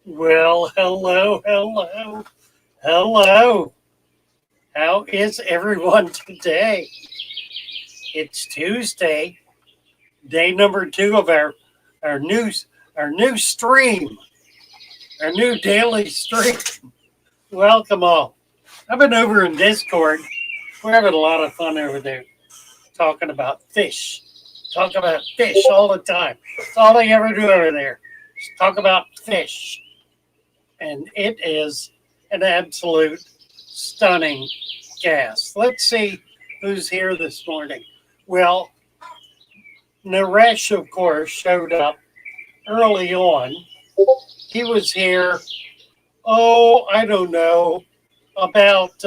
Well, hello. How is everyone today? It's Tuesday, day number 2 of our new stream, our new daily stream. Welcome all. I've been over in Discord. We're having a lot of fun over there, talking about fish. Talk about fish all the time. That's all they ever do over there. Just talk about fish. And it is an absolute stunning gas. Let's see who's here this morning. Well, Naresh, of course, showed up early on. He was here, I don't know, about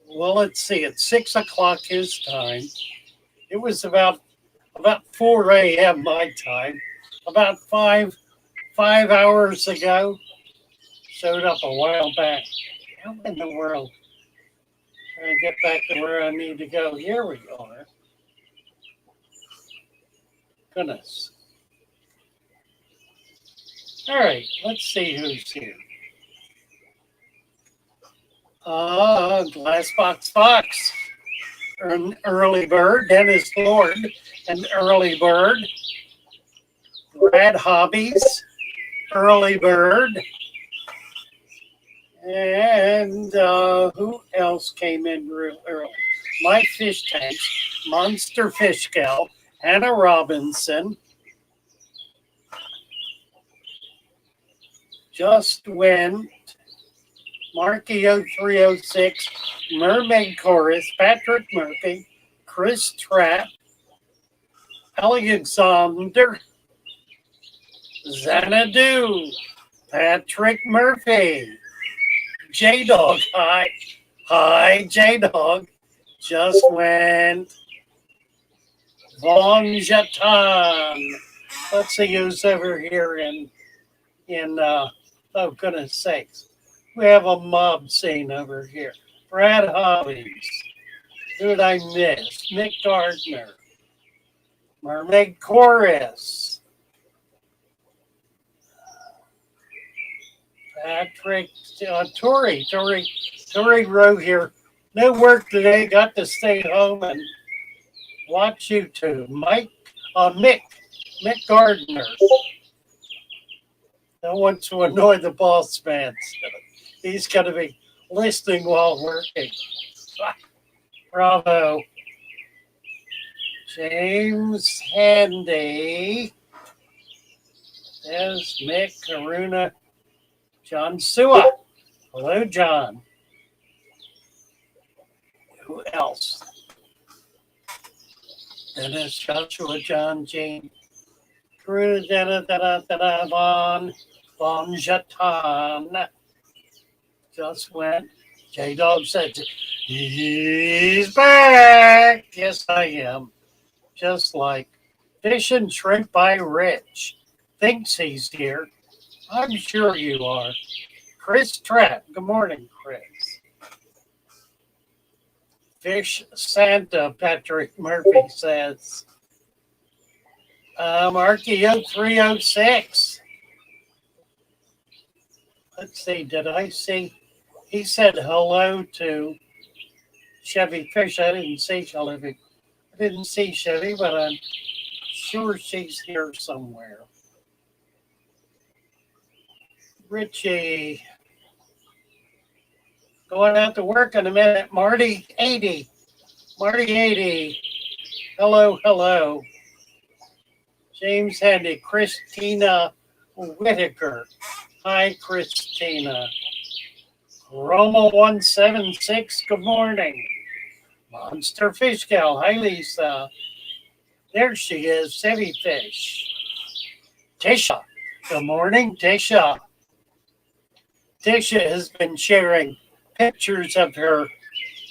well, let's see, at 6 o'clock his time. It was about 4 a.m. my time, about 5 hours ago. Showed up a while back. How in the world? Trying to get back to where I need to go. Here we are. Goodness. All right, let's see who's here. Glassbox Fox, an early bird, Dennis Lord, an early bird. Brad Hobbies, early bird. And who else came in real early? My Fish Tanks, Monster Fish Gal, Hannah Robinson. Just went. Marky 0306, Mermaid Chorus, Patrick Murphy, Chris Trapp, Alexander, Xanadu, Patrick Murphy, J-Dog, hi, J-Dog, just went, Von Jatan. Let's see who's over here in oh goodness sakes. We have a mob scene over here. Brad Hobbies. Who did I miss? Nick Gardner. Mermaid Chorus. Patrick, Tori wrote here. No work today. Got to stay home and watch YouTube. Mick Gardner. No one to annoy the boss man. He's going to be listening while working. Bravo. James Handy. There's Mick, Karuna, John Sua. Hello, John. Who else? Dennis, Joshua, John, Jane, Karuna, Von Jatan. Just went. J-Dog said, he's back. Yes, I am. Just like Fish and Shrimp by Rich. Thinks he's here. I'm sure you are. Chris Trapp. Good morning, Chris. Fish Santa, Patrick Murphy says. Marky 0306. Let's see, did I see? He said hello to Chevy Fish. I didn't see Chevy. I didn't see Chevy, but I'm sure she's here somewhere. Richie, going out to work in a minute. Marty 80. Marty 80. Hello, hello. James Handy. Christina Whitaker. Hi, Christina. Roma 176. Good morning. Monster Fish Gal. Hi, Lisa. There she is. Chevy Fish. Tisha. Good morning, Tisha. Tisha has been sharing pictures of her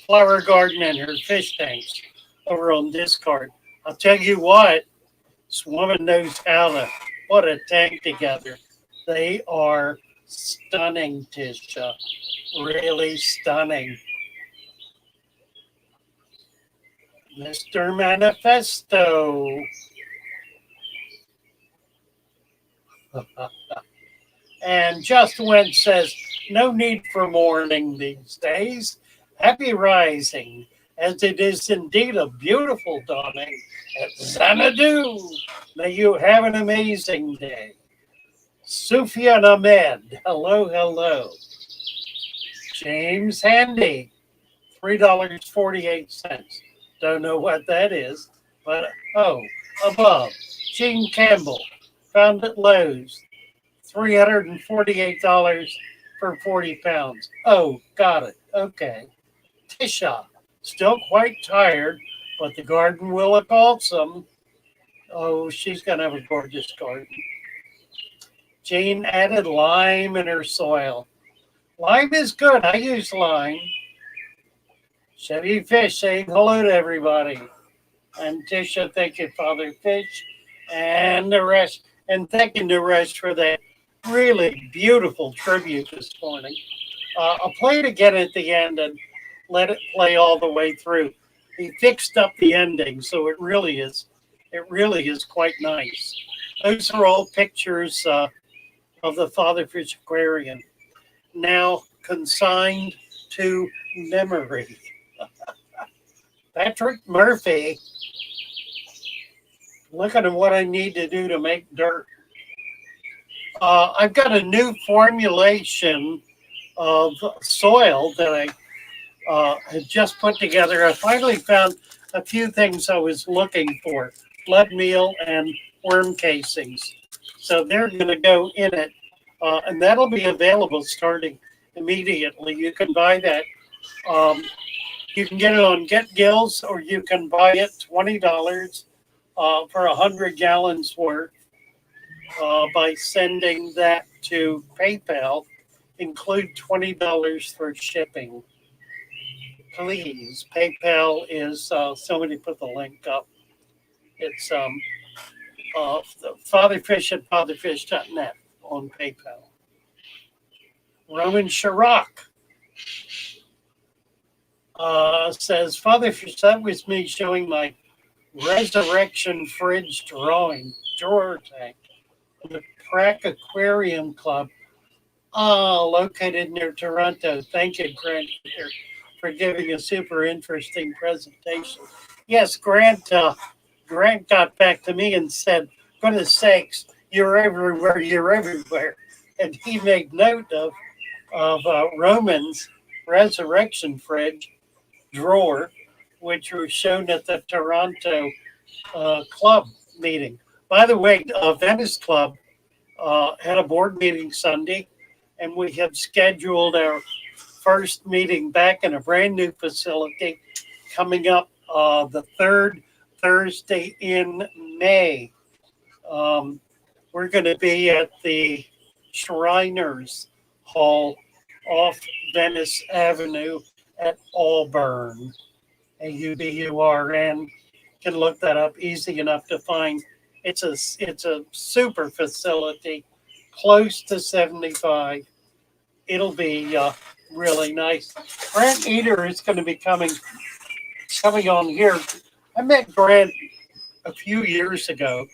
flower garden and her fish tanks over on Discord. I'll tell you what, this woman knows how to put a tank together. They are stunning, Tisha. Really stunning. Mr. Manifesto. And Just Went says, no need for mourning these days. Happy rising, as it is indeed a beautiful dawning at Xanadu. May you have an amazing day. Sufyan Ahmed, hello, hello. James Handy, $3.48. Don't know what that is, but above. Gene Campbell, found at Lowe's, $348 for 40 pounds. Oh, got it. Okay. Tisha, still quite tired, but the garden will look awesome. Oh, she's going to have a gorgeous garden. Jane added lime in her soil. Lime is good. I use lime. Chevy Fish saying hello to everybody. And Tisha, thank you, Father Fish. And the rest. And thank you, Naresh, for that really beautiful tribute this morning. I'll play it again at the end and let it play all the way through. He fixed up the ending, so it really is quite nice. Those are all pictures of the Father Fish Aquarium, now consigned to memory. Patrick Murphy, looking at what I need to do to make dirt. I've got a new formulation of soil that I had just put together. I finally found a few things I was looking for, blood meal and worm casings. So they're going to go in it, and that'll be available starting immediately. You can buy that. You can get it on Get Gills, or you can buy it $20 for 100 gallons worth by sending that to PayPal. Include $20 for shipping. Please. PayPal is, somebody put the link up. It's fatherfish at fatherfish.net on PayPal. Roman Chirac says, Fatherfish, that was me showing my resurrection fridge drawer tank. The Prac Aquarium Club, located near Toronto. Thank you, Grant, for giving a super interesting presentation. Yes, Grant got back to me and said, goodness sakes, you're everywhere. And he made note of Roman's resurrection fridge drawer, which was shown at the Toronto club meeting. By the way, Venice Club had a board meeting Sunday, and we have scheduled our first meeting back in a brand new facility coming up the third Thursday in May. We're going to be at the Shriners Hall off Venice Avenue at Auburn. AUBURN. Can look that up, easy enough to find. It's a super facility, close to 75. It'll be really nice. Grant Eater is going to be coming on here. I met Grant a few years ago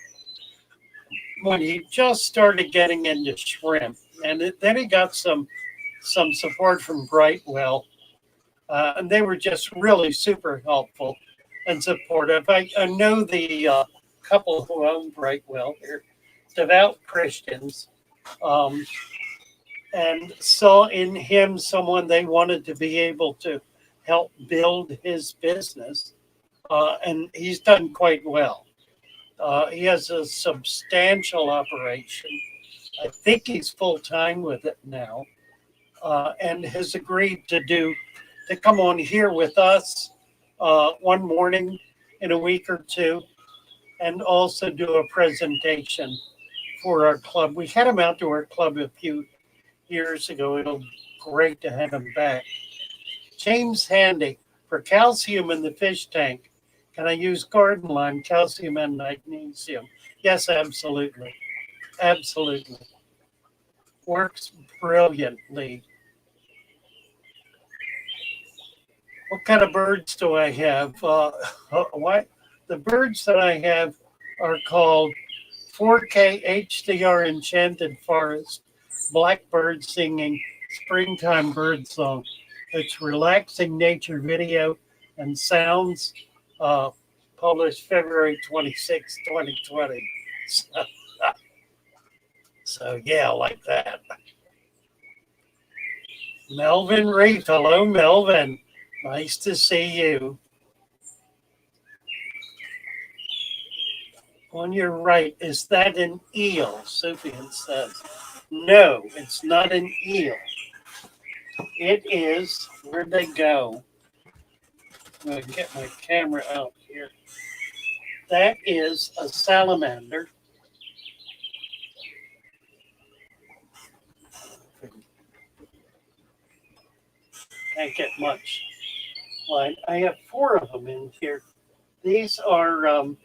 when he just started getting into shrimp. And then he got some support from Brightwell, and they were just really super helpful and supportive. I know the couple who own Brightwell. They're devout Christians, um, and saw in him someone they wanted to be able to help build his business, and he's done quite well. He has a substantial operation. I think he's full time with it now, and has agreed to come on here with us one morning in a week or two, and also do a presentation for our club. We had him out to our club a few years ago. It'll be great to have him back. James Handy, for calcium in the fish tank, can I use garden lime, calcium and magnesium? Yes, absolutely. Absolutely. Works brilliantly. What kind of birds do I have? What the birds that I have are called 4K HDR Enchanted Forest, blackbird singing springtime bird song. It's relaxing nature video and sounds, uh, published February 26, 2020. So, so yeah, like that. Melvin Reef. Hello, Melvin. Nice to see you. On your right, is that an eel? Sufian says. No, it's not an eel. It is, where'd they go? I'm going to get my camera out here. That is a salamander. Can't get much light. I have 4 of them in here. These are, well,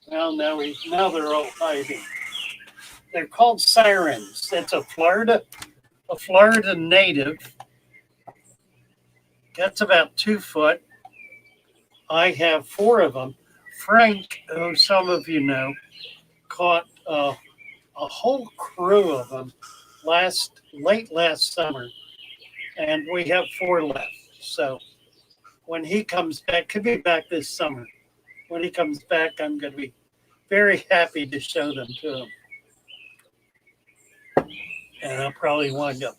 now they're all hiding. They're called sirens. It's a Florida native. That's about 2 foot. I have 4 of them. Frank, who some of you know, caught a whole crew of them late last summer, and we have 4 left. So when he comes back, could be back this summer. When he comes back, I'm going to be very happy to show them to him. And I'll probably wind up.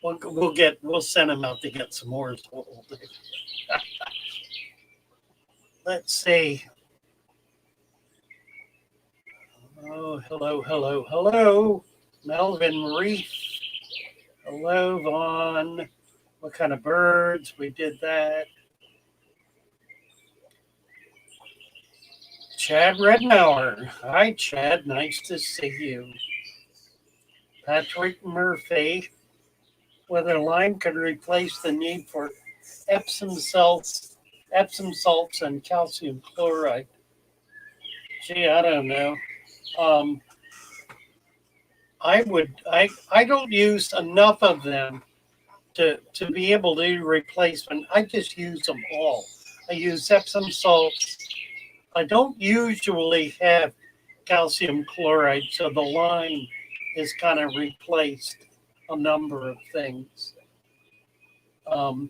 We'll send him out to get some more. Is what we'll do. Let's see. Oh, hello. Melvin Reef. Hello, Vaughn. What kind of birds? We did that. Chad Rednauer. Hi, Chad. Nice to see you. Patrick Murphy. Whether lime could replace the need for Epsom salts and calcium chloride. Gee, I don't know. I don't use enough of them to be able to do replacement. I just use them all. I use Epsom salts. I don't usually have calcium chloride, so the lime is kind of replaced a number of things. Am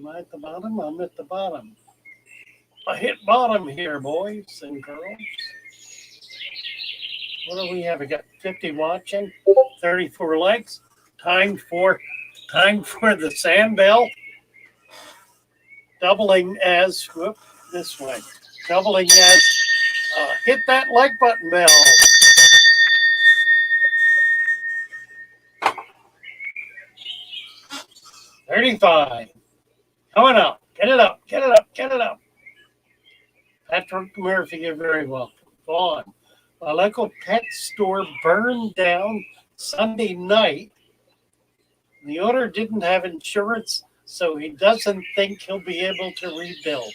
I at the bottom? I'm at the bottom. I hit bottom here, boys and girls. What do we have? We got 50 watching, 34 likes. Time for the sand bell. Doubling as, this way. Doubling as, hit that like button bell. $35. Coming up. Get it up. Patrick Murphy, you're very welcome. Vaughn. My local pet store burned down Sunday night. The owner didn't have insurance, so he doesn't think he'll be able to rebuild.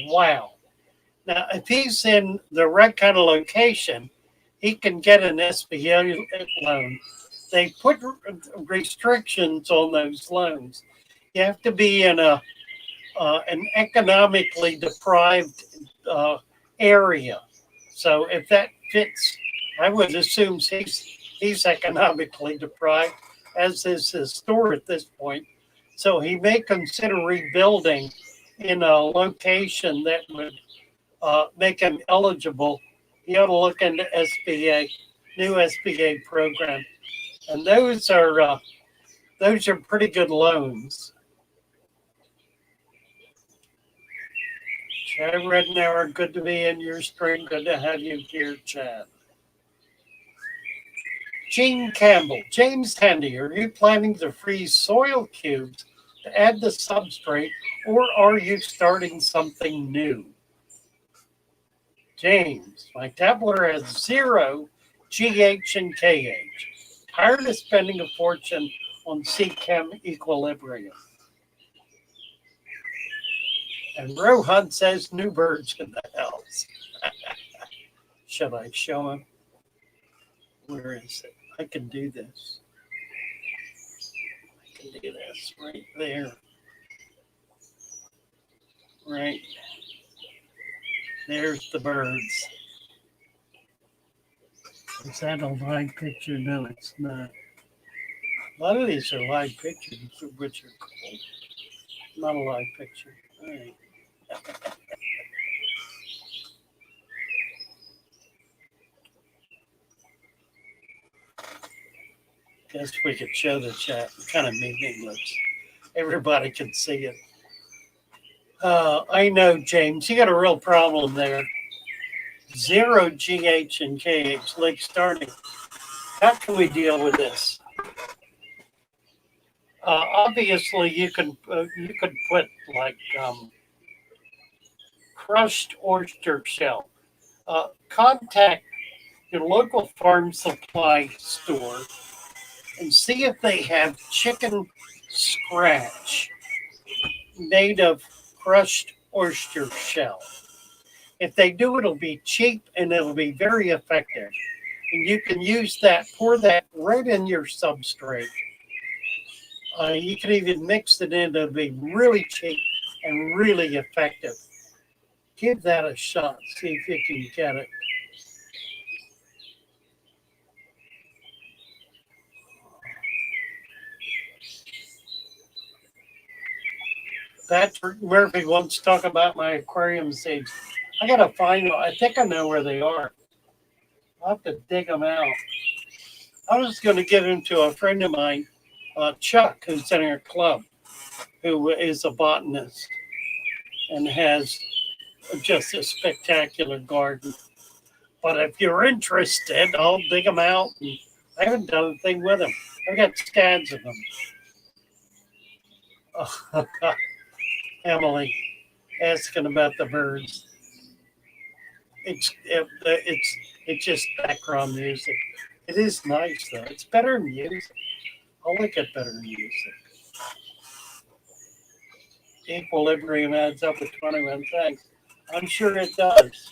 Wow. Now, if he's in the right kind of location, he can get an SBA loan. They put restrictions on those loans. You have to be in an economically deprived area. So if that fits I would assume he's economically deprived, as is his store at this point. So he may consider rebuilding in a location that would make him eligible. He ought to look into SBA, new SBA program, and those are pretty good loans. Chad Rednauer, good to be in your stream. Good to have you here, Chad. Gene Campbell, James Handy, are you planning to freeze soil cubes to add the substrate, or are you starting something new? James, my tabler has 0 GH and KH. Tired of spending a fortune on C-Chem equilibrium. And Rohan says new birds in the house. Should I show him? Where is it? I can do this. I can do this right there. Right. There's the birds. Is that a live picture? No, it's not. A lot of these are live pictures, which are cool. Not a live picture. All right. Guess we could show the chat. Kind of meaningless. Everybody can see it. I know, James. You got a real problem there. 0 GH and KH lake starting. How can we deal with this? Obviously, you could put like crushed oyster shell. Contact your local farm supply store and see if they have chicken scratch made of crushed oyster shell. If they do, it'll be cheap and it'll be very effective. And you can use that, pour that right in your substrate. You can even mix it in, it'll be really cheap and really effective. Give that a shot, see if you can get it. Patrick Murphy wants to talk about my aquarium seeds. I gotta find them. I think I know where they are. I'll have to dig them out. I was going to give them to a friend of mine, Chuck, who's in our club, who is a botanist and has just a spectacular garden. But if you're interested, I'll dig them out. And I haven't done a thing with them. I've got scads of them. Emily asking about the birds. It's just background music. It is nice though. It's better music. I like it better music. Equilibrium adds up to 21. Thanks. I'm sure it does.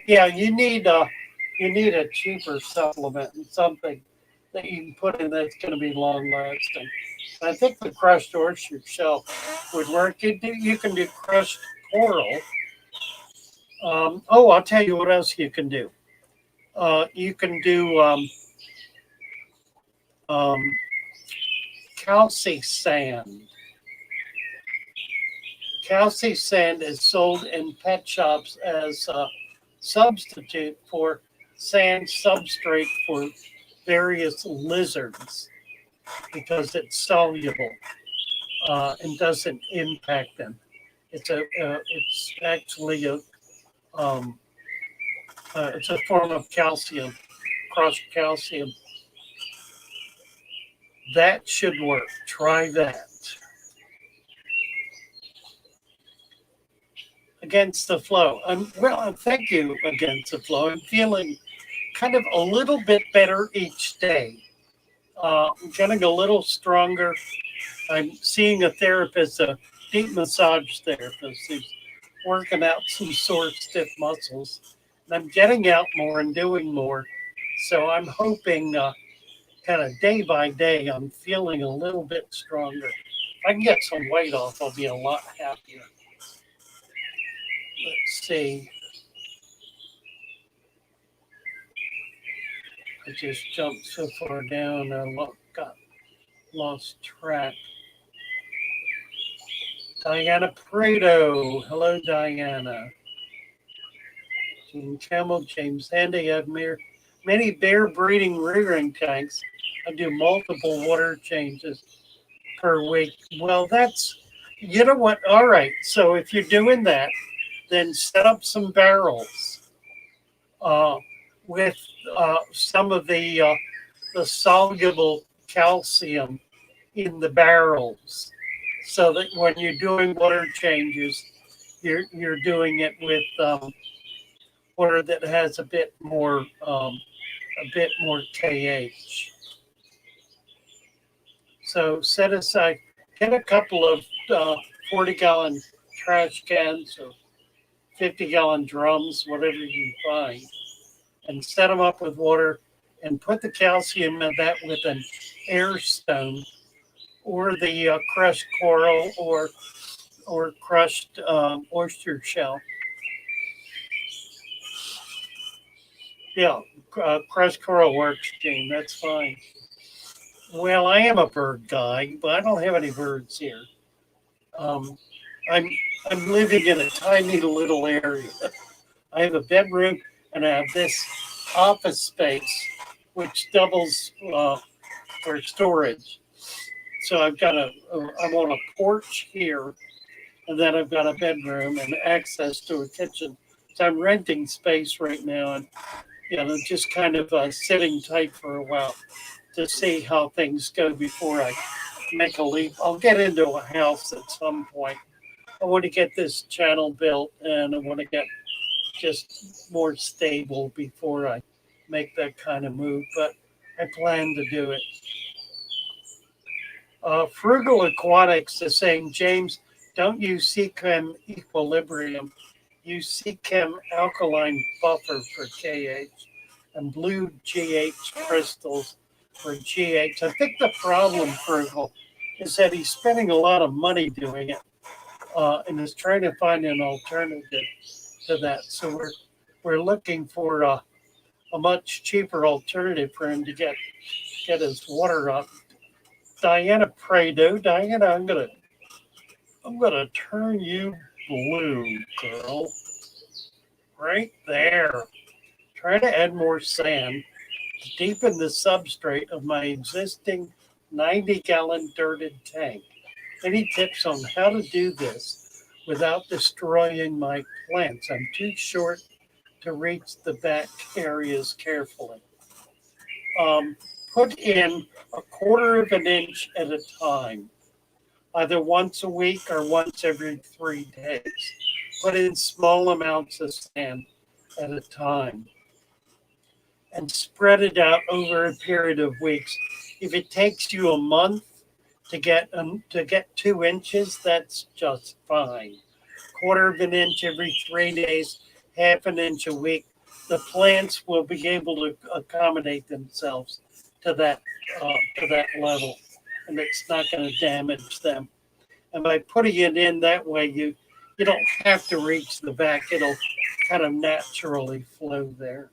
Yeah, you need a cheaper supplement and something that you can put in that's going to be long lasting. I think the crushed oyster shell would work. You can do crushed coral. I'll tell you what else you can do. You can do calci sand. Calci sand is sold in pet shops as a substitute for sand substrate for various lizards because it's soluble and doesn't impact them. It's actually it's a form of calcium, crushed calcium. That should work. Try that. Against the flow. Thank you, Against the Flow. I'm feeling kind of a little bit better each day. I'm getting a little stronger. I'm seeing a therapist, a deep massage therapist, who's working out some sore, stiff muscles. And I'm getting out more and doing more. So I'm hoping kind of day by day, I'm feeling a little bit stronger. If I can get some weight off, I'll be a lot happier. Let's see. I just jumped so far down, got lost track. Diana Prado. Hello, Diana. Jean Campbell, James Handy. I have many bear breeding rearing tanks. I do multiple water changes per week. Well, you know what? All right. So if you're doing that, then set up some barrels uh, with some of the soluble calcium in the barrels, so that when you're doing water changes, you're doing it with water that has a bit more KH. So set aside, get a couple of 40-gallon trash cans or 50-gallon drums, whatever you can find, and set them up with water and put the calcium in that with an air stone or the crushed coral or crushed oyster shell. Yeah, crushed coral works, Gene. That's fine. Well, I am a bird guy, but I don't have any birds here. Um, I'm I'm living in a tiny little area. I have a bedroom and I have this office space, which doubles for storage. So I'm on a porch here, and then I've got a bedroom and access to a kitchen. So I'm renting space right now, and just kind of sitting tight for a while to see how things go before I make a leap. I'll get into a house at some point. I want to get this channel built, and I want to get just more stable before I make that kind of move. But I plan to do it. Frugal Aquatics is saying, James, don't use Seachem Equilibrium. Use Seachem Alkaline Buffer for KH and blue GH crystals for GH. I think the problem, Frugal, is that he's spending a lot of money doing it and is trying to find an alternative to that. So we're looking for a much cheaper alternative for him to get his water up. Diana Prado, Diana, I'm gonna turn you blue, girl. Right there. Try to add more sand to deepen the substrate of my existing 90-gallon dirted tank. Any tips on how to do this without destroying my plants? I'm too short to reach the back areas carefully. Put in a quarter of an inch at a time, either once a week or once every 3 days. Put in small amounts of sand at a time and spread it out over a period of weeks. If it takes you a month to get 2 inches, that's just fine. Quarter of an inch every 3 days, half an inch a week. The plants will be able to accommodate themselves to that level, and it's not going to damage them. And by putting it in that way, you don't have to reach the back. It'll kind of naturally flow there.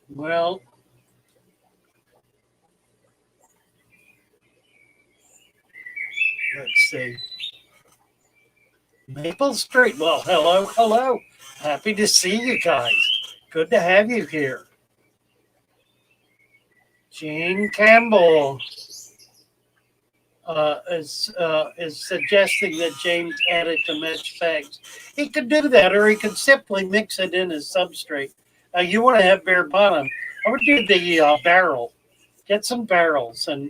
Well, let's see. Maple Street. Well, hello, hello. Happy to see you guys. Good to have you here. Jean Campbell is suggesting that James add it to mesh bags. He could do that, or he could simply mix it in as substrate. You want to have bare bottom. I would do the barrel. Get some barrels and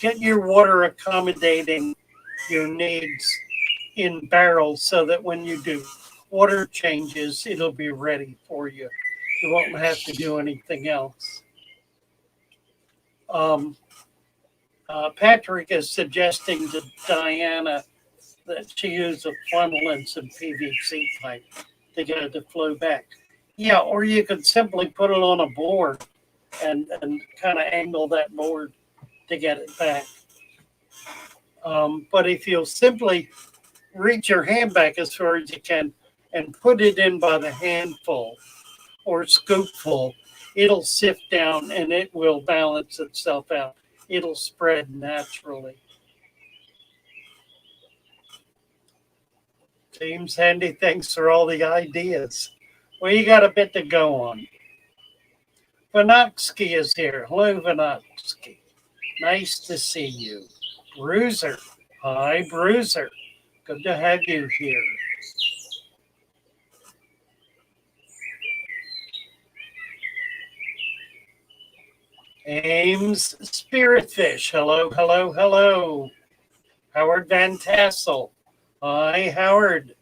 get your water accommodating your needs in barrels so that when you do water changes, it'll be ready for you. You won't have to do anything else. Patrick is suggesting to Diana that she use a funnel and some PVC pipe to get it to flow back. Yeah, or you could simply put it on a board and kind of angle that board to get it back. But if you'll simply reach your hand back as far as you can and put it in by the handful or scoopful, it'll sift down and it will balance itself out. It'll spread naturally. James Handy, thanks for all the ideas. Well, you got a bit to go on. Vanotsky is here. Hello, Vanotsky. Nice to see you. Bruiser. Hi, Bruiser. Good to have you here. Ames Spiritfish. Hello, hello, hello. Howard Van Tassel. Hi, Howard.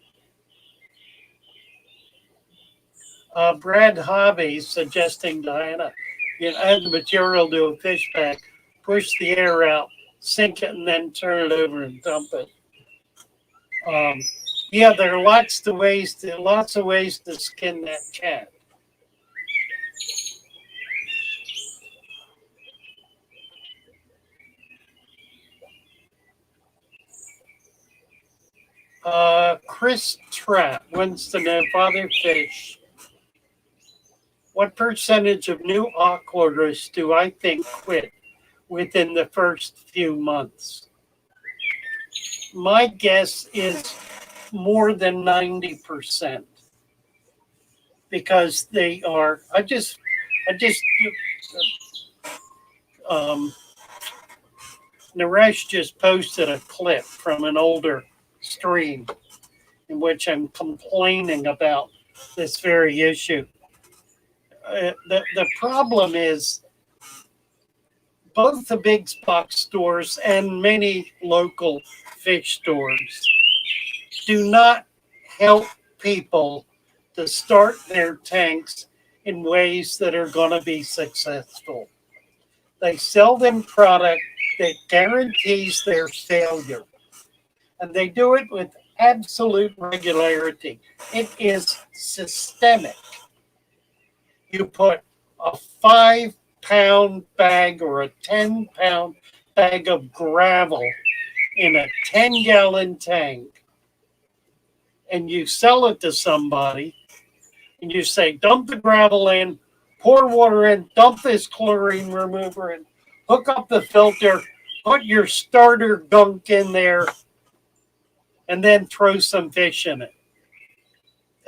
Brad Hobby suggesting, Diana, you add the material to a fish pack, push the air out, sink it, and then turn it over and dump it. Yeah, there are lots of ways to skin that cat. Chris Trapp wants to know, Father Fish, what percentage of new aquarists do I think quit within the first few months? My guess is more than 90%, because they are, Naresh just posted a clip from an older stream in which I'm complaining about this very issue. The problem is both the big box stores and many local fish stores do not help people to start their tanks in ways that are going to be successful. They sell them product that guarantees their failure, and they do it with absolute regularity. It is systemic. You put a 5-pound bag or a 10-pound bag of gravel in a 10-gallon tank, and you sell it to somebody, and you say, dump the gravel in, pour water in, dump this chlorine remover in, hook up the filter, put your starter gunk in there, and then throw some fish in it.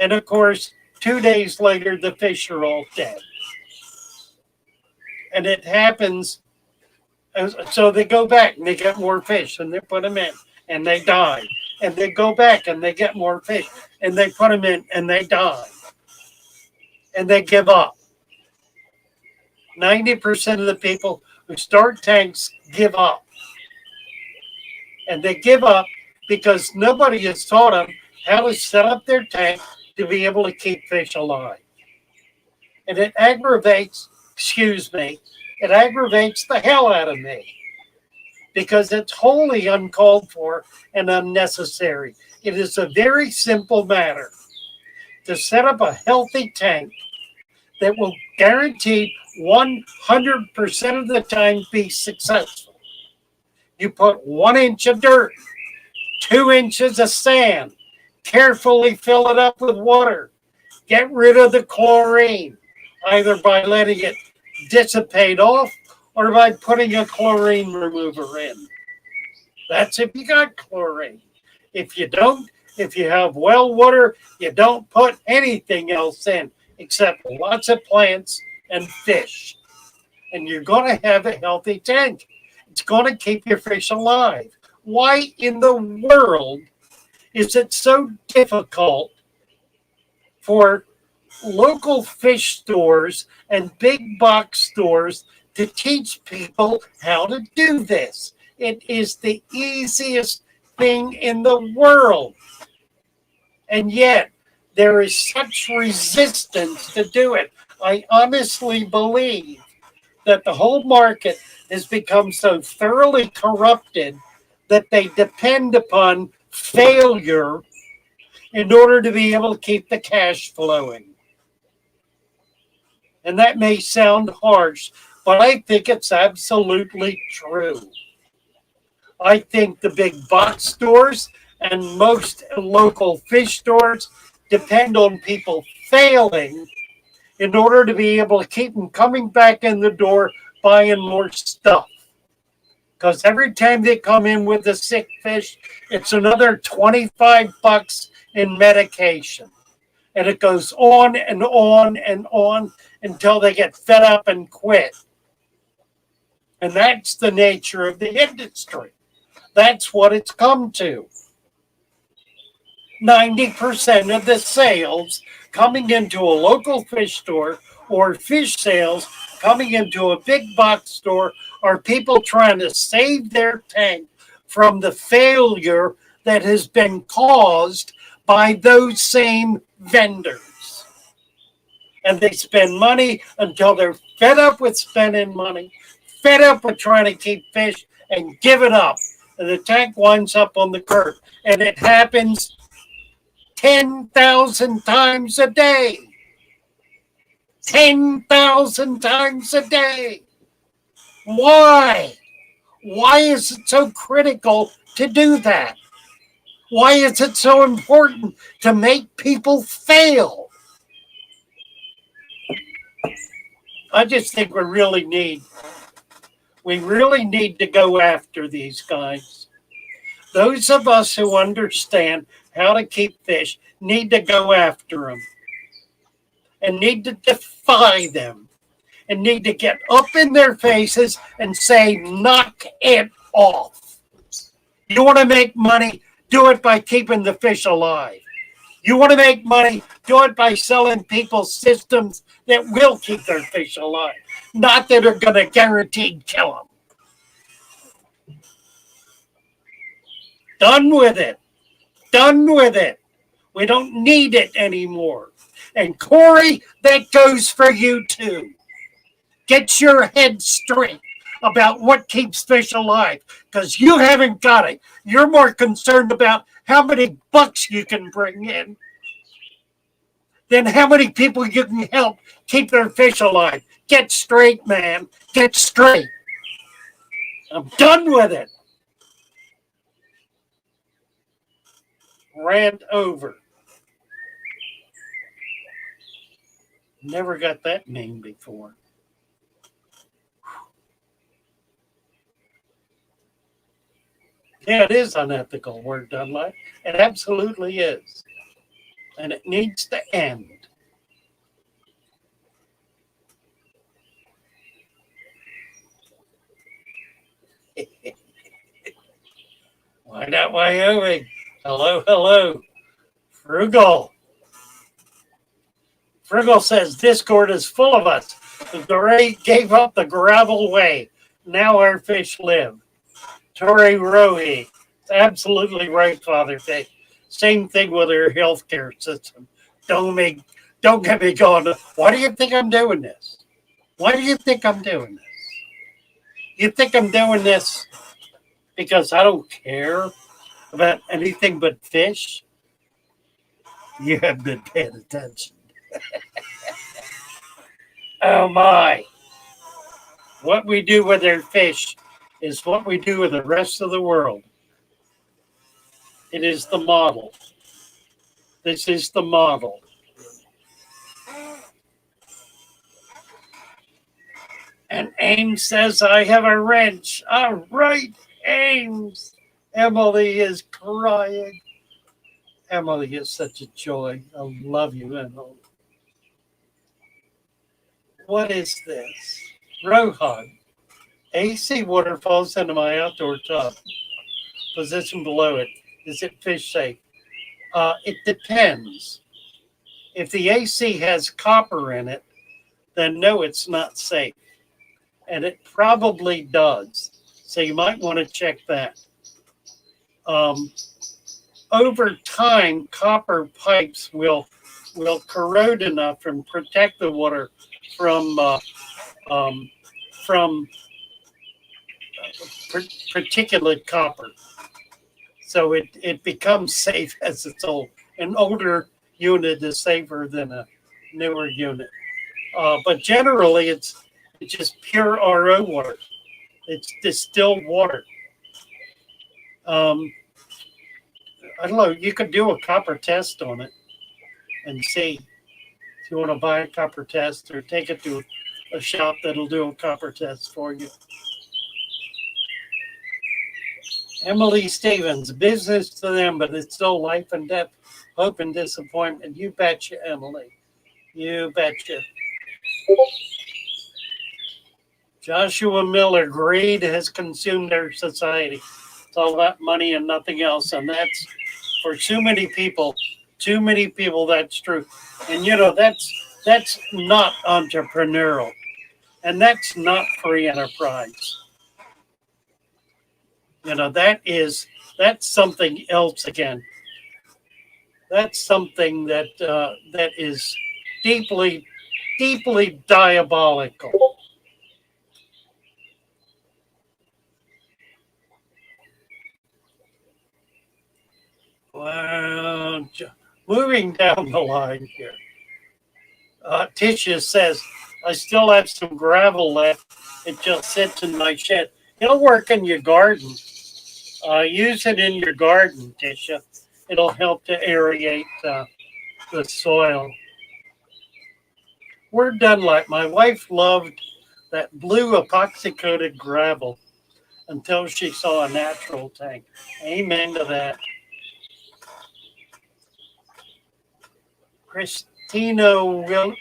And of course, 2 days later, the fish are all dead. And it happens, so they go back and they get more fish and they put them in and they die. And they go back and they get more fish and they put them in and they die. And they give up. 90% of the people who start tanks give up. And they give up because nobody has taught them how to set up their tank to be able to keep fish alive. And it aggravates the hell out of me because it's wholly uncalled for and unnecessary. It is a very simple matter to set up a healthy tank that will guaranteed 100% of the time be successful. You put 1 inch of dirt, 2 inches of sand, carefully fill it up with water, get rid of the chlorine, either by letting it dissipate off or by putting a chlorine remover in. That's if you got chlorine. If you don't, if you have well water, you don't put anything else in except lots of plants and fish. And you're going to have a healthy tank. It's going to keep your fish alive. Why in the world is it so difficult for local fish stores and big box stores to teach people how to do this? It is the easiest thing in the world. And yet, there is such resistance to do it. I honestly believe that the whole market has become so thoroughly corrupted that they depend upon failure in order to be able to keep the cash flowing. And that may sound harsh, but I think it's absolutely true. I think the big box stores and most local fish stores depend on people failing in order to be able to keep them coming back in the door buying more stuff. Because every time they come in with a sick fish, it's another 25 bucks in medication. And it goes on and on and on until they get fed up and quit. And that's the nature of the industry. That's what it's come to. 90% of the sales coming into a local fish store or fish sales coming into a big box store are people trying to save their tank from the failure that has been caused by those same vendors. And they spend money until they're fed up with spending money, fed up with trying to keep fish, and give it up. And the tank winds up on the curb. And it happens 10,000 times a day. 10,000 times a day. Why? Why is it so critical to do that? Why is it so important to make people fail? I just think we really need to go after these guys. Those of us who understand how to keep fish need to go after them and need to defy them and need to get up in their faces and say, knock it off. You want to make money? Do it by keeping the fish alive. You want to make money? Do it by selling people systems that will keep their fish alive, not that are going to guaranteed kill them. Done with it. Done with it. We don't need it anymore. And Corey, that goes for you too. Get your head straight about what keeps fish alive, because you haven't got it. You're more concerned about how many bucks you can bring in than how many people you can help keep their fish alive. Get straight, man. Get straight. I'm done with it. Rant over. Never got that name before. Yeah, it is unethical, work done like. It absolutely is. And it needs to end. Why not Wyoming? Hello, hello. Frugal. Frugal says Discord is full of us. The gourami gave up the gravel way. Now our fish live. Tori Rohi. Absolutely right, Father Faith. Same thing with our healthcare system. Don't get me going. Why do you think I'm doing this? Why do you think I'm doing this? You think I'm doing this because I don't care about anything but fish? You have been paying attention. Oh my. What we do with our fish is what we do with the rest of the world. It is the model. This is the model. And Ames says, I have a wrench. All right, Ames. Emily is crying. Emily is such a joy. I love you, Emily. What is this? Rohan. AC water falls into my outdoor tub. Position below it. Is it fish safe? It depends. If the AC has copper in it, then no, it's not safe. And it probably does. So you might want to check that. Over time, copper pipes will corrode enough and protect the water from particulate copper. So it becomes safe as it's old. An older unit is safer than a newer unit. But generally, it's It's just pure RO water. It's distilled water. I don't know. You could do a copper test on it and see if you want to buy a copper test or take it to a shop that'll do a copper test for you. Emily Stevens, business to them, but it's still life and death, hope and disappointment. You betcha, Emily. You betcha. Joshua Miller, greed has consumed our society. It's all about money and nothing else. And that's for too many people, that's true. And you know, that's not entrepreneurial. And that's not free enterprise. You know, that's something else again. That's something that that is deeply, deeply diabolical. Well, moving down the line here. Tisha says, I still have some gravel left. It just sits in my shed. It'll work in your garden. Use it in your garden, Tisha. It'll help to aerate the soil. We're done. Like my wife loved that blue epoxy-coated gravel until she saw a natural tank. Amen to that. Christina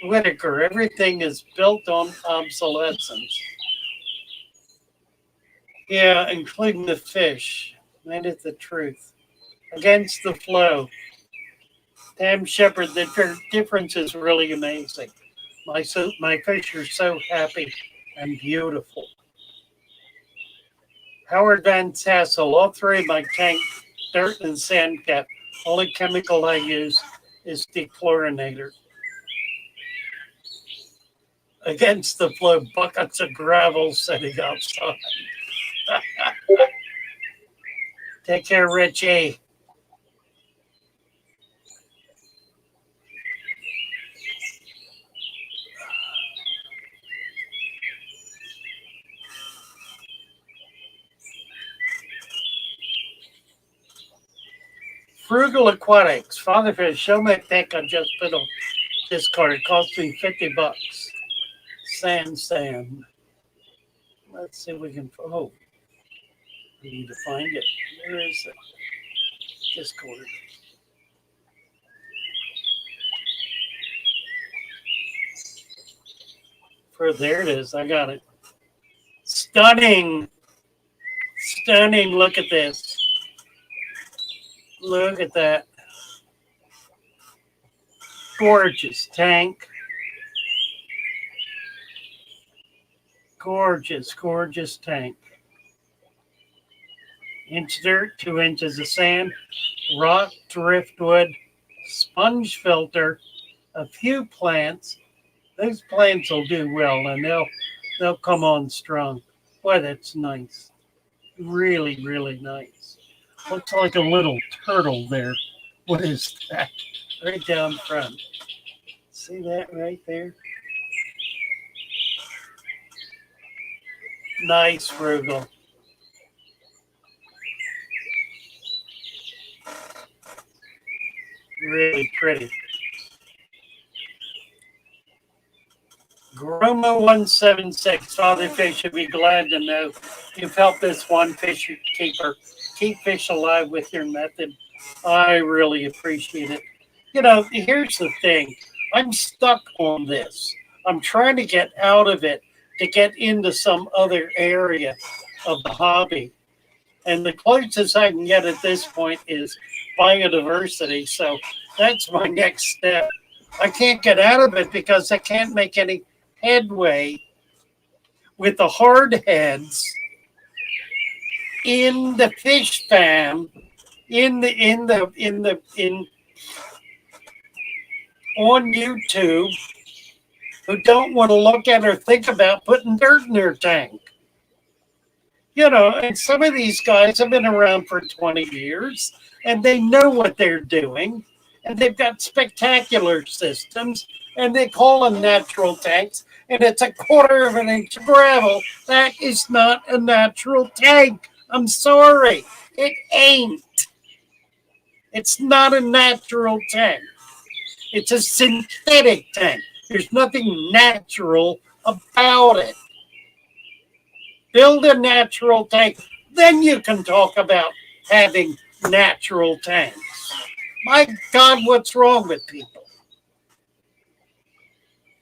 Whitaker, everything is built on obsolescence. Yeah, including the fish. That is the truth. Against the flow. Tam Shepard, the difference is really amazing. My fish are so happy and beautiful. Howard Van Tassel, all three of my tank, dirt and sand cap. Only chemical I use is dechlorinator. Against the flow, buckets of gravel sitting outside. Take care, Richie. Frugal Aquatics. Father Fish, show me a pic I just put on discard. It cost me $50. Sand. Let's see if we can. Oh, we need to find it. Where is it? Discord. There it is. I got it. Stunning. Look at this. Look at that. Gorgeous tank. Gorgeous tank. Inch dirt, 2 inches of sand, rock, driftwood, sponge filter, a few plants. Those plants will do well and they'll come on strong. Boy, that's nice. Really, really nice. Looks like a little turtle there. What is that? Right down front. See that right there? Nice, Frugal. Really pretty. Groma 176, Father Fish should be glad to know you've helped this one fish keeper keep fish alive with your method. I really appreciate it. You know, here's the thing. I'm stuck on this. I'm trying to get out of it to get into some other area of the hobby. And the closest I can get at this point is biodiversity. So that's my next step. I can't get out of it because I can't make any headway with the hard heads in the fish fam on YouTube who don't want to look at or think about putting dirt in their tank. You know, and some of these guys have been around for 20 years and they know what they're doing and they've got spectacular systems and they call them natural tanks and it's a quarter of an inch of gravel. That is not a natural tank. I'm sorry. It ain't. It's not a natural tank. It's a synthetic tank. There's nothing natural about it. Build a natural tank. Then you can talk about having natural tanks. My God, what's wrong with people?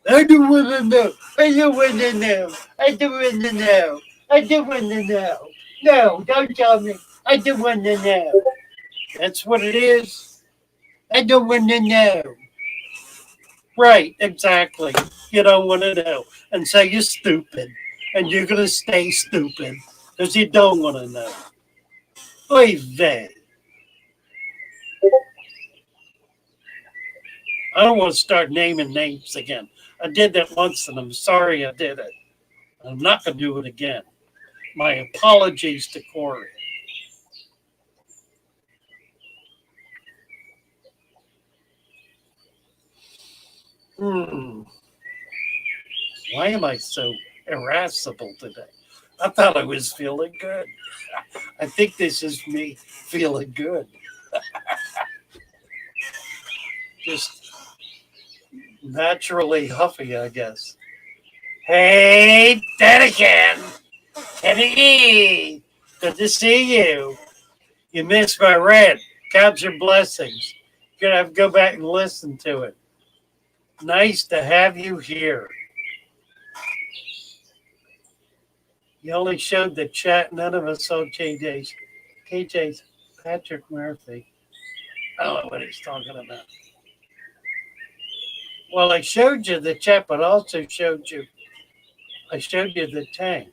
I don't want to know. I don't want to know. I don't want to know. I don't want to know. No, don't tell me. I don't want to know. That's what it is. I don't want to know. Right, exactly. You don't want to know. And so you're stupid. And you're going to stay stupid because you don't want to know. Oy vey. I don't want to start naming names again. I did that once and I'm sorry I did it. I'm not going to do it again. My apologies to Corey. Why am I so irascible today? I thought I was feeling good. I think this is me feeling good. Just naturally huffy, I guess. Hey, Dad again. Teddy, good to see you. You missed my rant. Count your blessings. You're going to have to go back and listen to it. Nice to have you here. You only showed the chat. None of us saw KJ's. KJ's Patrick Murphy. I don't know what he's talking about. Well, I showed you the chat, but also I showed you the tank.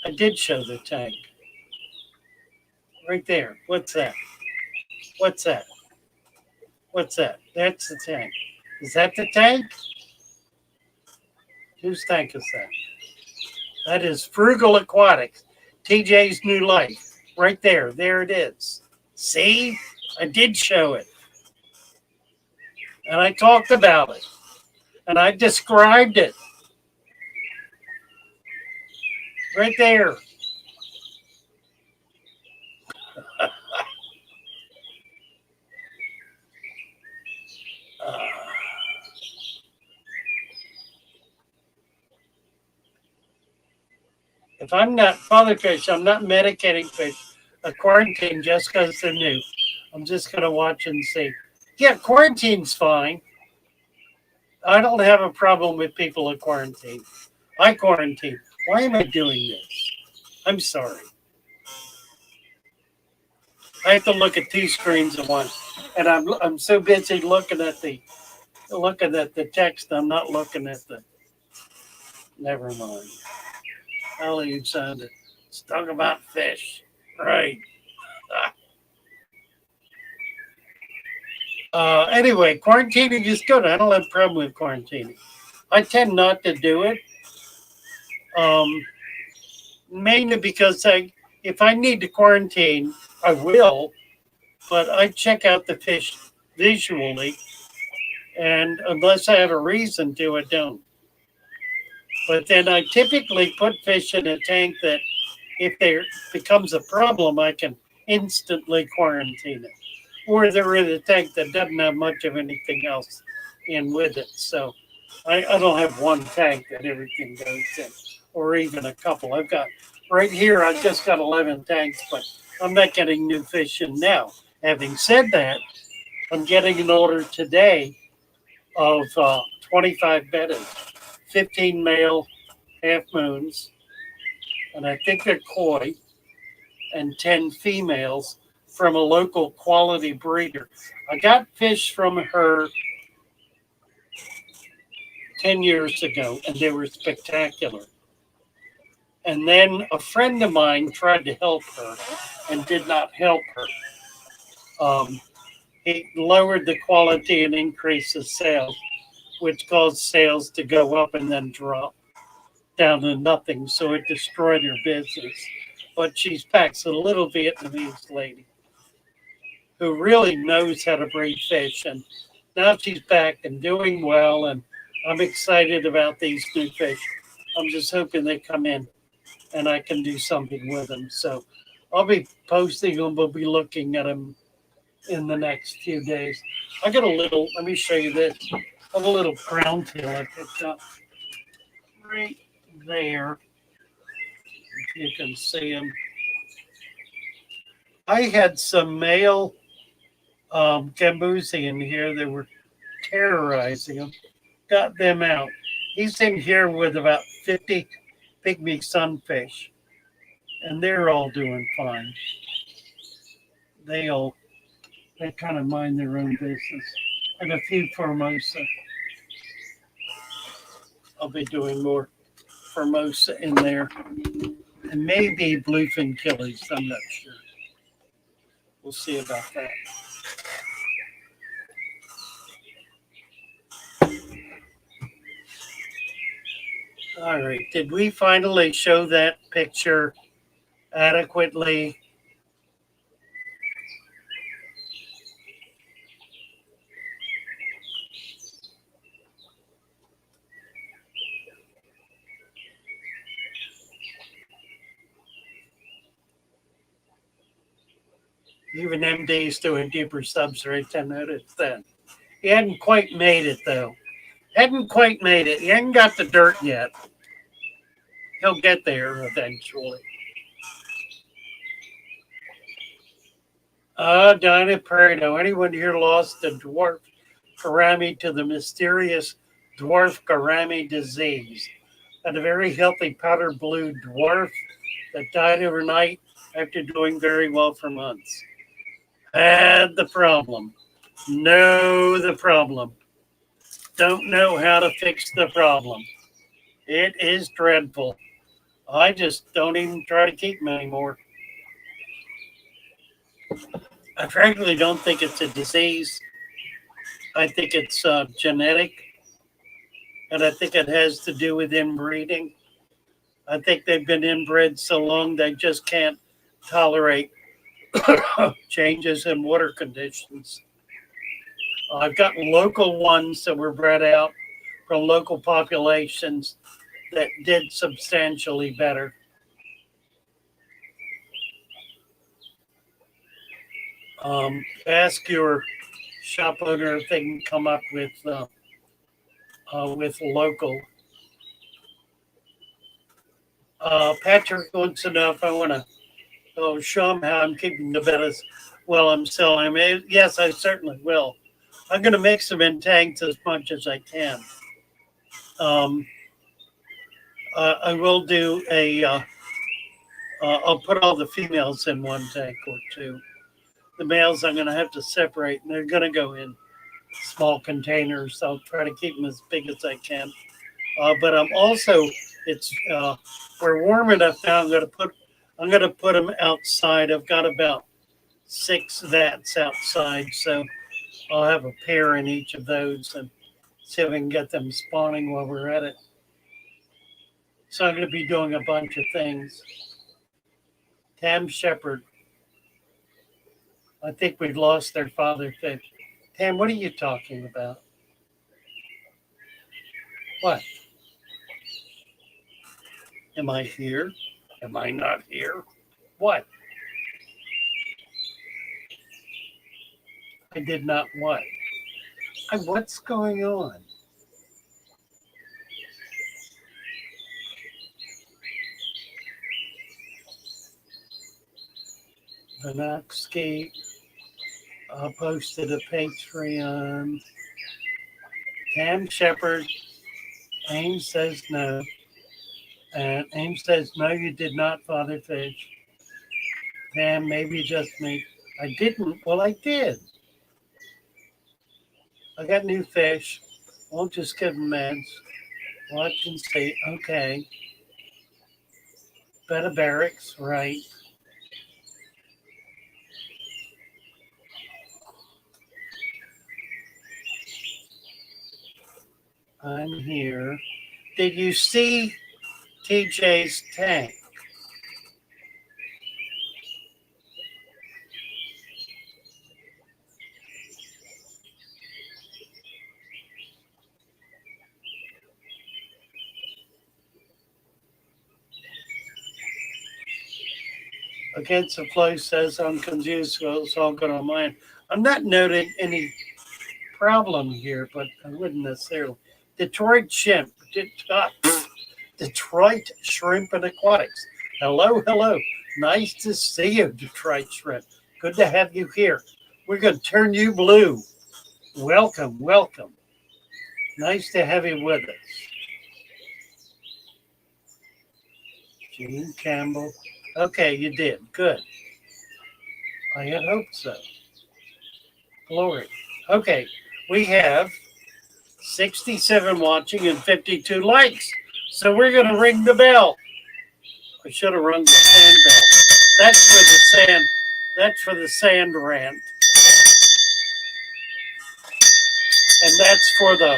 I did show the tank. Right there. What's that? What's that? What's that? That's the tank. Is that the tank? Whose tank is that? That is Frugal Aquatics. TJ's New Life. Right there. There it is. See? I did show it. And I talked about it. And I described it. Right there. If I'm not father fish, I'm not medicating fish. A quarantine just because they're new. I'm just going to watch and see. Yeah, quarantine's fine. I don't have a problem with people in quarantine. I quarantine. Why am I doing this? I'm sorry. I have to look at two screens at once, and I'm so busy looking at the text. I'm not looking at the. Never mind. I'll leave sound it. Let's talk about fish, right? Anyway, quarantining is good. I don't have a problem with quarantining. I tend not to do it, mainly because if I need to quarantine, I will, but I check out the fish visually, and unless I have a reason to, I don't. But then I typically put fish in a tank that if there becomes a problem, I can instantly quarantine it. Or they're in a tank that doesn't have much of anything else in with it. So I don't have one tank that everything goes in, or even a couple. I've got, right here, I've just got 11 tanks, but I'm not getting new fish in now. Having said that, I'm getting an order today of 25 bedded, 15 male half moons, and I think they're koi, and 10 females from a local quality breeder. I got fish from her 10 years ago, and they were spectacular. And then a friend of mine tried to help her and did not help her. He lowered the quality and increased the sales, which caused sales to go up and then drop down to nothing. So it destroyed her business. But she's back. So a little Vietnamese lady. who really knows how to breed fish. And now she's back and doing well. And I'm excited about these new fish. I'm just hoping they come in and I can do something with them. So I'll be posting them. We'll be looking at them in the next few days. I got a little, let me show you this. I have a little crown tail I picked up right there. If you can see them. I had some male gambusi in here that were terrorizing him. Got them out. He's in here with about 50 pygmy sunfish, and they're all doing fine. They kind of mind their own business. And a few formosa. I'll be doing more formosa in there, and maybe bluefin killies. I'm not sure. We'll see about that. All right. Did we finally show that picture adequately? Even MD's doing deeper substrate. I noticed that. He hadn't quite made it, though. Hadn't quite made it. He hadn't got the dirt yet. He'll get there eventually. Dinah Perino. Anyone here lost a dwarf gourami to the mysterious dwarf gourami disease? Had a very healthy powder blue dwarf that died overnight after doing very well for months. Had the problem. Know the problem. Don't know how to fix the problem. It is dreadful. I just don't even try to keep them anymore. I frankly don't think it's a disease. I think it's genetic. And I think it has to do with inbreeding. I think they've been inbred so long they just can't tolerate changes in water conditions. I've got local ones that were bred out from local populations that did substantially better. Ask your shop owner if they can come up with local. Patrick wants to know if I want to show him how I'm keeping the bettas while I'm selling them. Yes, I certainly will. I'm going to mix them in tanks as much as I can. I will do I'll put all the females in one tank or two. The males I'm going to have to separate, and they're going to go in small containers. I'll try to keep them as big as I can. But I'm also, we're warm enough now. I'm going to put them outside. I've got about 6 vats outside, so I'll have a pair in each of those and see if we can get them spawning while we're at it. So I'm going to be doing a bunch of things. Tam Shepherd. I think we've lost their father fish. Tam, what are you talking about? What? Am I here? Am I not here? What? I did not what? What's going on? Venoxky posted a Patreon. Tam Shepherd. Ames says no. And Ames says, no, you did not, Father Fish. Tam, maybe just me. I didn't. Well, I did. I got new fish. Won't just give them meds. Watch and see. Okay. Betta barracks, right. I'm here. Did you see TJ's tank? Against the flow says I'm confused, so it's all good on mine. I'm not noting any problem here, but I wouldn't necessarily. Detroit shrimp. Detroit shrimp and aquatics. Hello, hello. Nice to see you, Detroit shrimp. Good to have you here. We're going to turn you blue. Welcome, welcome. Nice to have you with us. Gene Campbell. Okay, you did. Good. I had hoped so. Glory. Okay, we have 67 watching and 52 likes. So we're going to ring the bell. I should have rung the sand bell. That's for the sand. That's for the sand rant. And that's for the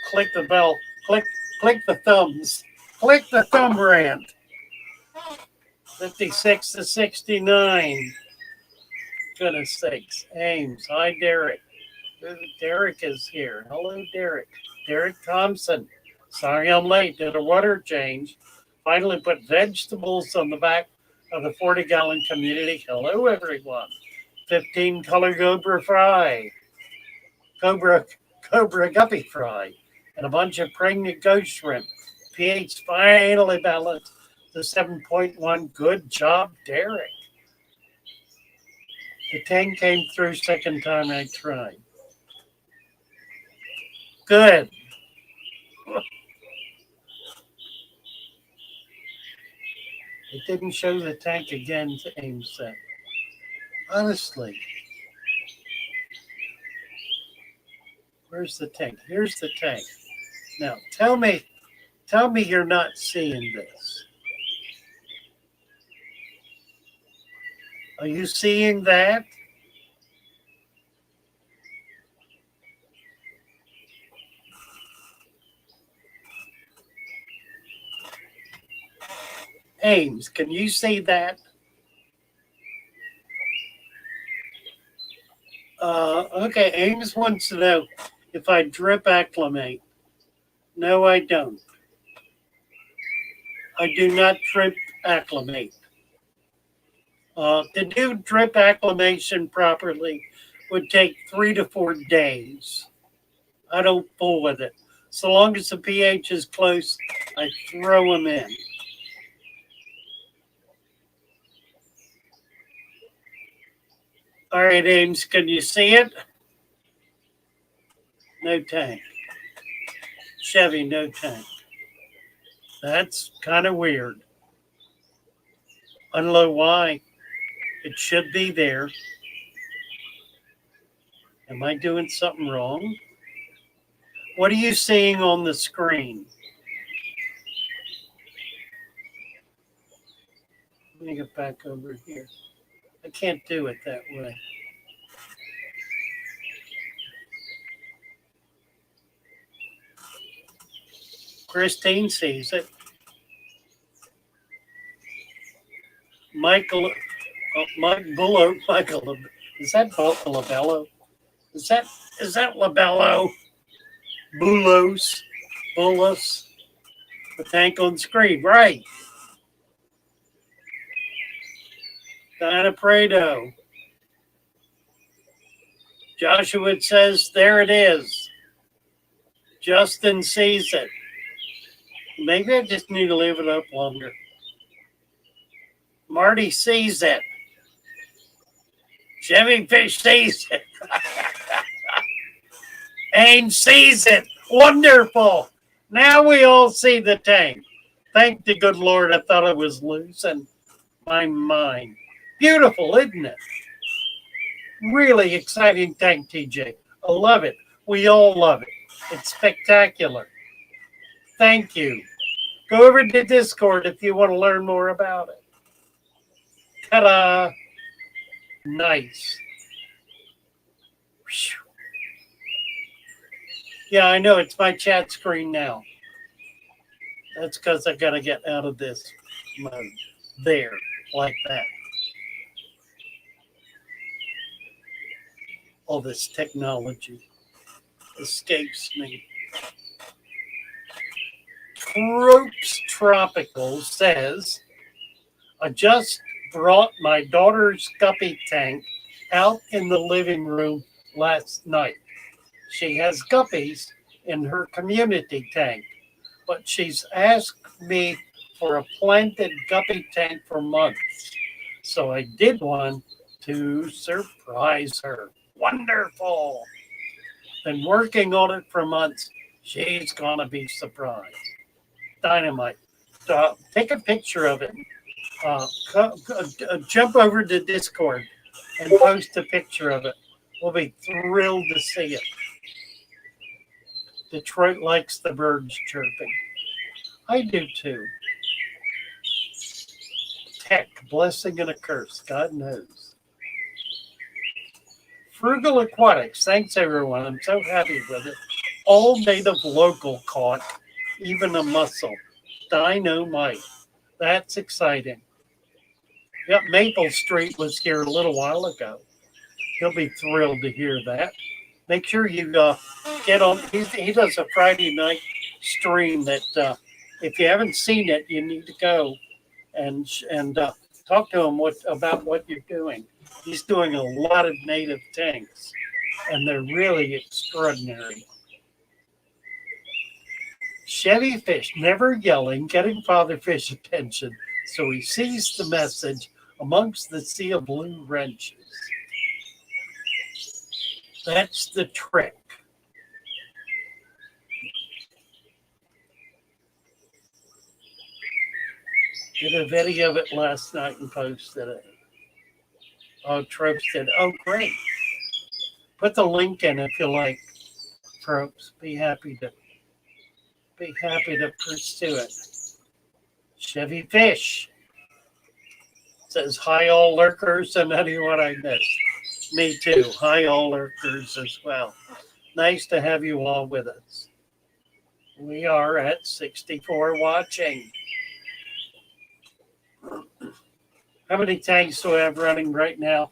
click the bell. Click the thumbs. Click the thumb rant. 56 to 69. Goodness sakes. Ames. Hi, Derek. Derek is here. Hello, Derek. Derek Thompson. Sorry I'm late. Did a water change. Finally put vegetables on the back of the 40-gallon community. Hello, everyone. 15 color cobra fry. Cobra guppy fry. And a bunch of pregnant ghost shrimp. pH finally balanced to 7.1. Good job, Derek. The 10 came through second time I tried. Good. It didn't show the tank again, Ames said. Honestly. Where's the tank? Here's the tank. Now, tell me you're not seeing this. Are you seeing that? Ames, can you see that? Okay, Ames wants to know if I drip acclimate. No, I don't. I do not drip acclimate. To do drip acclimation properly would take 3 to 4 days. I don't fool with it. So long as the pH is close, I throw them in. All right, Ames, can you see it? No tank. Chevy, no tank. That's kind of weird. I don't know why. It should be there. Am I doing something wrong? What are you seeing on the screen? Let me get back over here. I can't do it that way. Christine sees it. Mike Bullo, Michael, is that Labello? Is that Labello? Bullos, the tank on screen, right? Diana Prado. Joshua says, there it is. Justin sees it. Maybe I just need to leave it up longer. Marty sees it. Chevy Fish sees it. Ames sees it. Wonderful. Now we all see the tank. Thank the good Lord. I thought I was losing my mind. Beautiful, isn't it? Really exciting tank, TJ. I love it. We all love it. It's spectacular. Thank you. Go over to Discord if you want to learn more about it. Ta-da. Nice. Yeah, I know. It's my chat screen now. That's because I got to get out of this mode. There, like that. All this technology escapes me. Tropical says, I just brought my daughter's guppy tank out in the living room last night. She has guppies in her community tank, but she's asked me for a planted guppy tank for months. So I did one to surprise her. Wonderful. Been working on it for months. She's going to be surprised. Dynamite. Take a picture of it. Jump over to Discord and post a picture of it. We'll be thrilled to see it. Detroit likes the birds chirping. I do too. Tech, blessing and a curse. God knows. Frugal Aquatics. Thanks, everyone. I'm so happy with it. All native local caught, even a mussel. Dynamite. That's exciting. Yep, Maple Street was here a little while ago. He'll be thrilled to hear that. Make sure you get on. He does a Friday night stream that if you haven't seen it, you need to go and talk to him about what you're doing. He's doing a lot of native tanks, and they're really extraordinary. Chevy Fish, never yelling, getting Father Fish attention, so he sees the message amongst the sea of blue wrenches. That's the trick. Did a video of it last night and posted it. Oh, Tropes did. Oh, great. Put the link in if you like, Tropes. Be happy to pursue it. Chevy Fish says, hi, all lurkers, and anyone I missed. Me too. Hi, all lurkers as well. Nice to have you all with us. We are at 64 watching. How many tanks do I have running right now?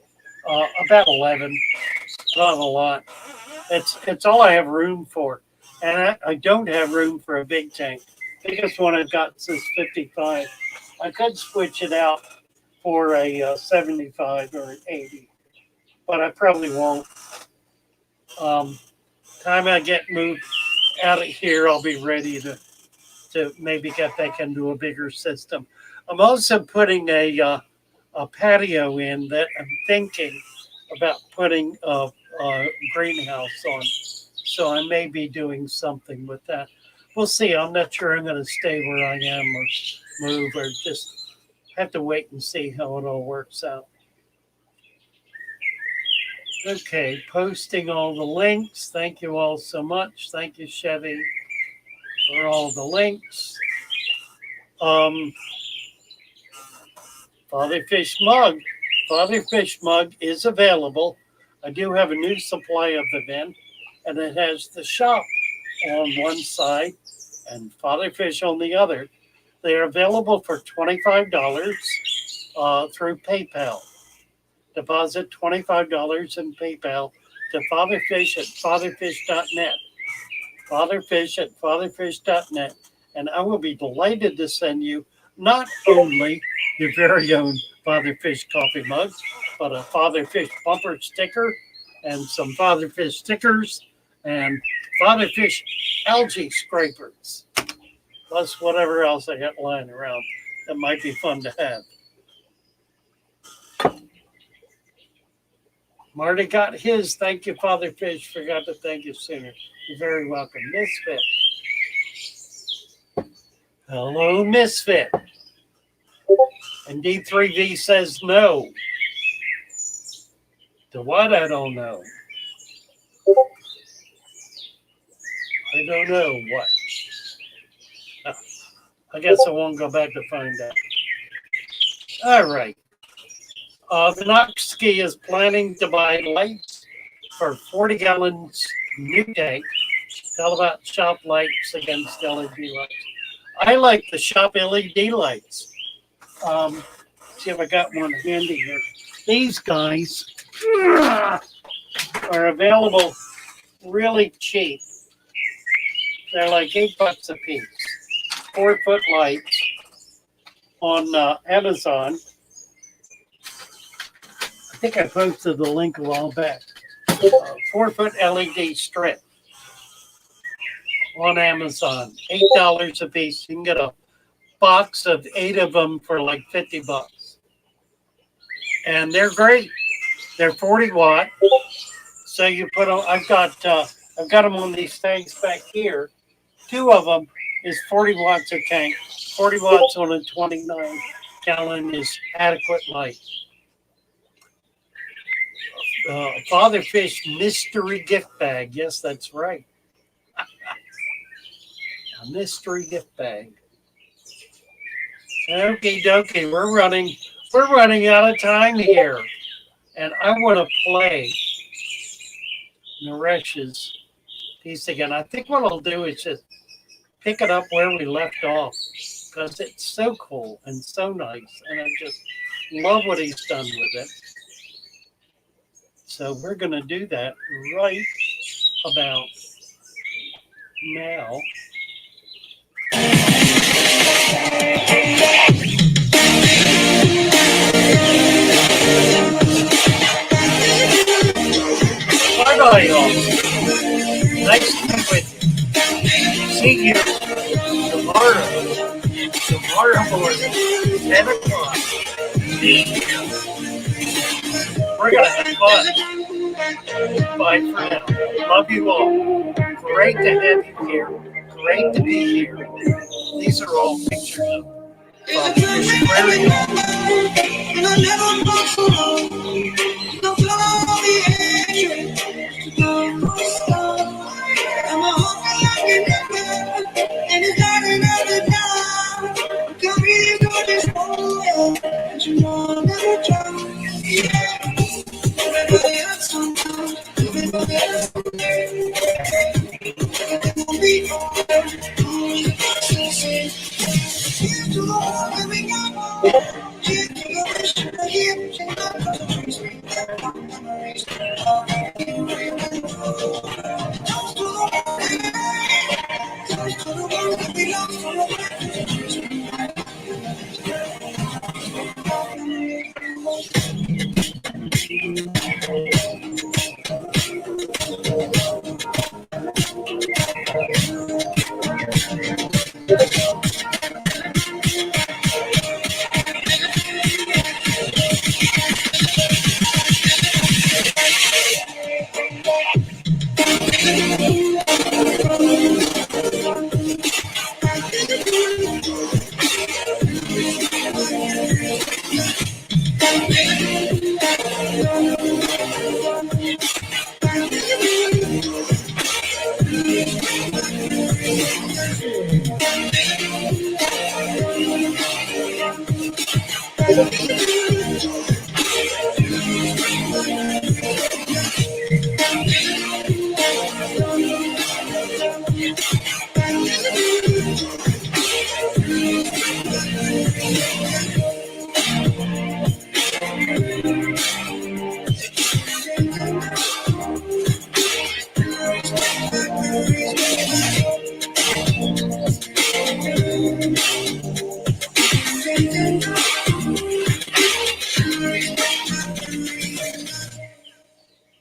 About 11. Not a lot. It's all I have room for. And I don't have room for a big tank. Biggest one I've got says 55. I could switch it out for a 75 or an 80, but I probably won't. Time I get moved out of here, I'll be ready to maybe get back into a bigger system. I'm also putting a patio in that I'm thinking about putting a greenhouse on. So I may be doing something with that. We'll see. I'm not sure I'm going to stay where I am or move or just have to wait and see how it all works out. Okay, posting all the links. Thank you all so much. Thank you, Chevy, for all the links. Father Fish mug. Father Fish mug is available. I do have a new supply of them in, and it has the shop on one side and Father Fish on the other. They are available for $25 through PayPal. Deposit $25 in PayPal to FatherFish at fatherfish.net. FatherFish at fatherfish.net. And I will be delighted to send you not only your very own Father Fish coffee mug, but a Father Fish bumper sticker and some Father Fish stickers and Father Fish algae scrapers, plus whatever else I got lying around that might be fun to have. Marty got his. Thank you, Father Fish. Forgot to thank you sooner. You're very welcome. Misfit. Hello, Misfit. And D3V says no. To what? I don't know. I don't know what. I guess I won't go back to find out. All right. The Noxkey is planning to buy lights for 40 gallons new tank. Tell about shop lights against LED lights. I like the shop LED lights. See if I got one handy here. These guys are available really cheap. They're like $8 a piece. 4-foot lights. on Amazon. I think I posted the link a while back. 4-foot LED strip on Amazon, $8 a piece. You can get a box of 8 of them for like $50, and they're great. They're 40 watt. So you put them. I've got them on these things back here. 2 of them is 40 watts a tank. 40 watts on a 29 gallon is adequate light. Father Fish mystery gift bag. Yes, that's right. A mystery gift bag. Okie dokie, we're running out of time here, and I want to play Naresh's piece again. I think what I'll do is just pick it up where we left off, because it's so cool and so nice, and I just love what he's done with it. So we're going to do that right about now. Bye-bye, y'all. Nice to be with you. See you tomorrow morning, 10 o'clock. We're going to have fun. Bye for now. Love you all. Great to have you here. Great to be here. These are all pictures of this aquarium.